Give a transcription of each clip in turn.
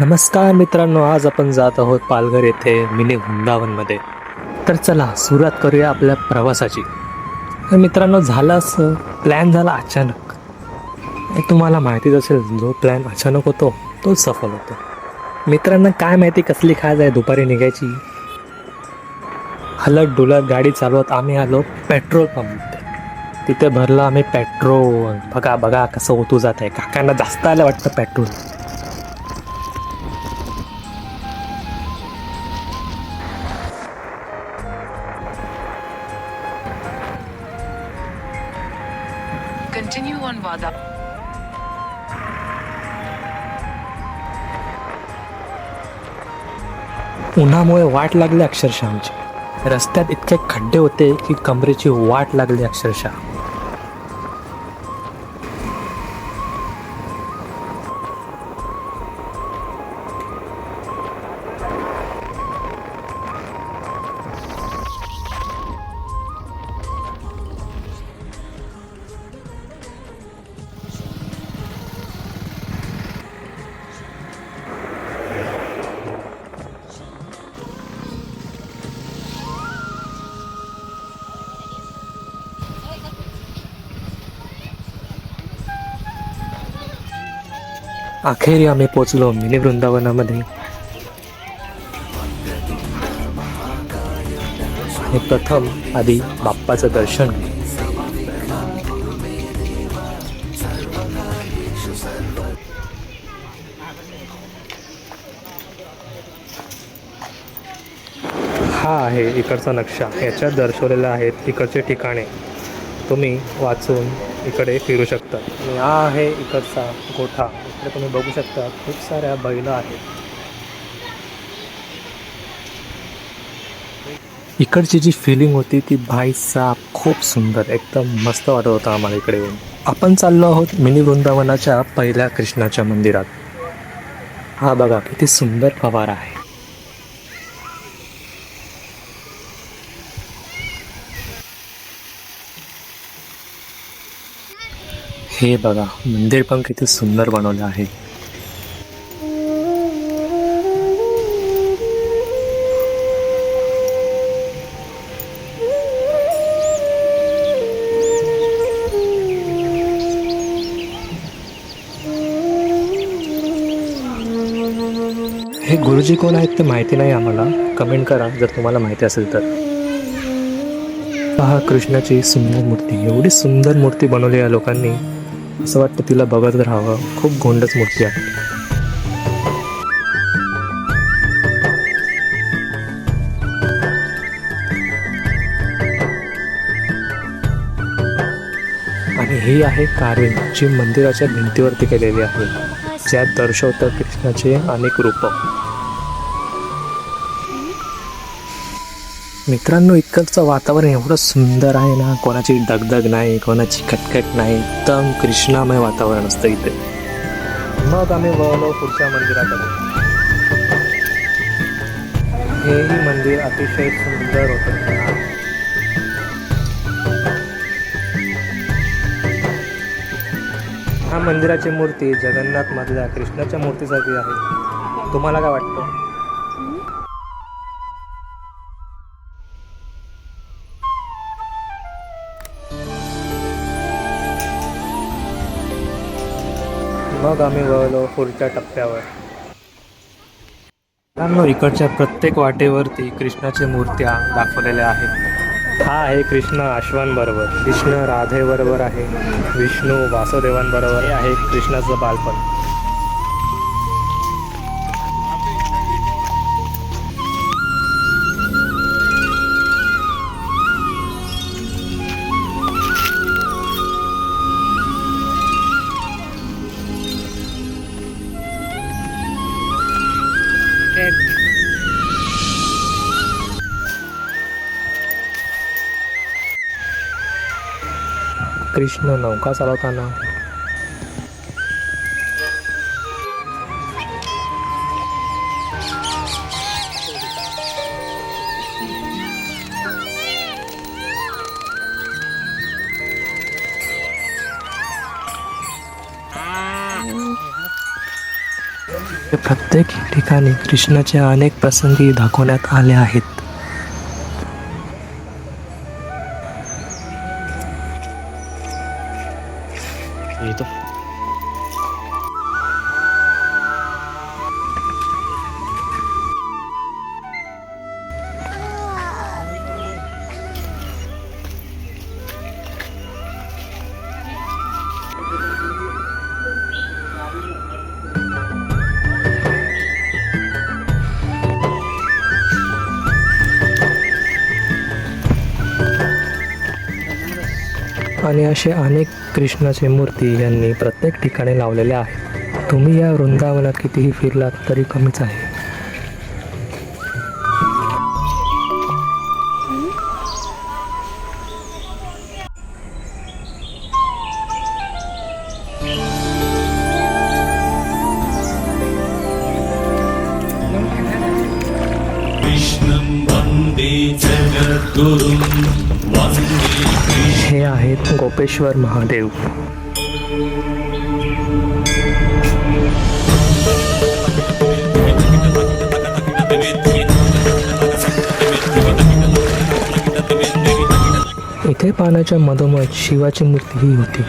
नमस्कार मित्रांनो, आज आपण जात आहोत पालघर येथे मिनी वृंदावनमध्ये. तर चला सुरुवात करूया आपल्या प्रवासाची. तर मित्रांनो, झालं असं, प्लॅन झाला अचानक. आणि तुम्हाला माहितीच असेल, जो प्लॅन अचानक होतो तोच सफल होतो. मित्रांना काय माहिती कसली खाज आहे दुपारी निघायची. हलत डुलत गाडी चालवत आम्ही आलो पेट्रोल पंप. तिथे भरलं आम्ही पेट्रोल. बघा बघा कसं ओतू जात आहे. काकांना जास्त आलं वाटतं पेट्रोल. Continue on Vada. उन्हामुळे वाट लागली अक्षरशः आमची. रस्त्यात इतके खड्डे होते की कमरेची वाट लागली अक्षरशः. अखेरी आम्ही पोचलो मिनी वृंदावनामध्ये. हे प्रथम आधी बाप्पाचं दर्शन घेऊ. हा आहे इकडचा नक्षा. याच्यात दर्शवलेलं आहेत इकडचे ठिकाणे. तुम्ही वाचून इकडे फिरू शकता. आणि हा आहे इकडचा गोठा. इकडे तुम्ही बघू शकता खूप साऱ्या बैल आहेत. इकडची जी फिलिंग होती ती भाईसाब खूप सुंदर, एकदम मस्त वाटत होतं आम्हाला इकडे येऊन. आपण चाललो आहोत मिनी वृंदावनाच्या पहिल्या कृष्णाच्या मंदिरात. हा बघा किती सुंदर फवारा आहे. हे बघा मंदिर पण किती सुंदर बनवलं आहे. हे गुरुजी कोण आहेत ते माहिती नाही आम्हाला. कमेंट करा जर तुम्हाला माहिती असेल तर. पहा कृष्णाची सुंदर मूर्ती. एवढी सुंदर मूर्ती बनवली या लोकांनी, असं वाटतं तिला बघत राहावं. खूप गोंडच मूर्ती आहे. आणि ही आहे कार्विंग जी मंदिराच्या भिंतीवरती केलेली आहे, ज्यात दर्शवतं कृष्णाचे अनेक रूप. मित्रांनो, इकडचं वातावरण एवढं सुंदर आहे ना. कोणाची दगदग नाही, कोणाची कटकट नाही. एकदम कृष्णामय वातावरण असतं इथे. मग आम्ही वळलो पुढच्या मंदिराकडे. हेही मंदिर अतिशय सुंदर होतं. ह्या मंदिराची मूर्ती जगन्नाथ मधल्या कृष्णाच्या मूर्तीसारखी आहे. तुम्हाला काय वाटतं? मग आम्ही वळलो पुढच्या टप्प्यावर. इकडच्या प्रत्येक वाटेवरती कृष्णाच्या मूर्त्या दाखवलेल्या आहेत. हा आहे कृष्ण अश्वांबरोबर, कृष्ण राधेबरोबर आहे, विष्णू वासुदेवांबरोबर. हे आहे कृष्णाचं बालपण. कृष्ण नौका चालवताना. प्रत्येक ठिकाणी कृष्णाचे अनेक प्रसंगी दाखवण्यात आले आहेत. आणि असे अनेक कृष्णाचे मूर्ती यांनी प्रत्येक ठिकाणी लावलेल्या आहेत. तुम्ही या वृंदावनात कितीही फिरलात तरी कमीच आहे. कृष्णं वन्दे जगद्गुरुं वन्दे हे आहेत गोपेश्वर महादेव. इथे पाण्याच्या मधोमध शिवाची मूर्तीही होती.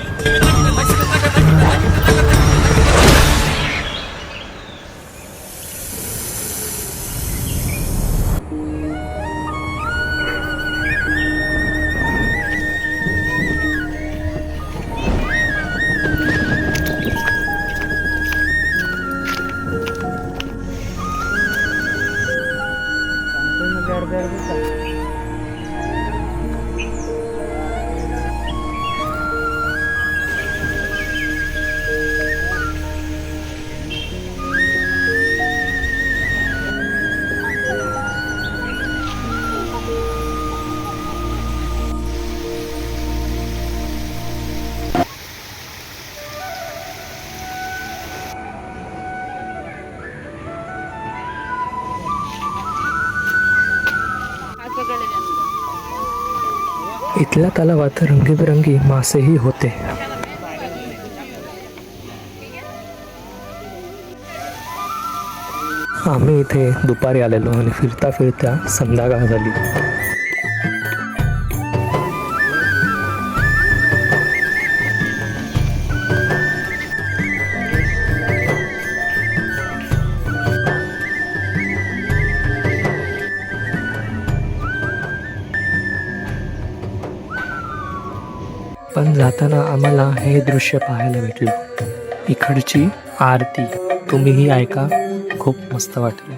इथल्या तलावात रंगीबेरंगी मासेही होते. आम्ही इथे दुपारी आलेलो आणि फिरता फिरता संध्याकाळ झाली. पण जाताना आम्हाला हे दृश्य पाहायला भेटलं. इकडची आरती तुम्हीही ऐका, खूप मस्त वाटले.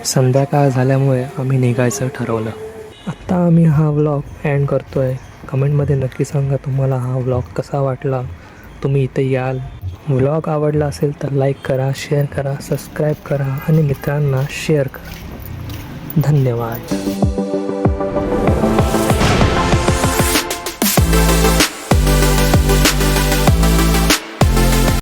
संध्याकाळ झाल्यामुळे आम्ही निघायचं ठरवलं. आत्ता आम्ही हा व्लॉग एंड करतोय. कमेंटमध्ये नक्की सांगा तुम्हाला हा व्लॉग कसा वाटला. तुम्ही इथे याल. व्लॉग आवडला असेल तर लाईक करा, शेअर करा, सबस्क्राईब करा आणि मित्रांना शेअर करा. धन्यवाद.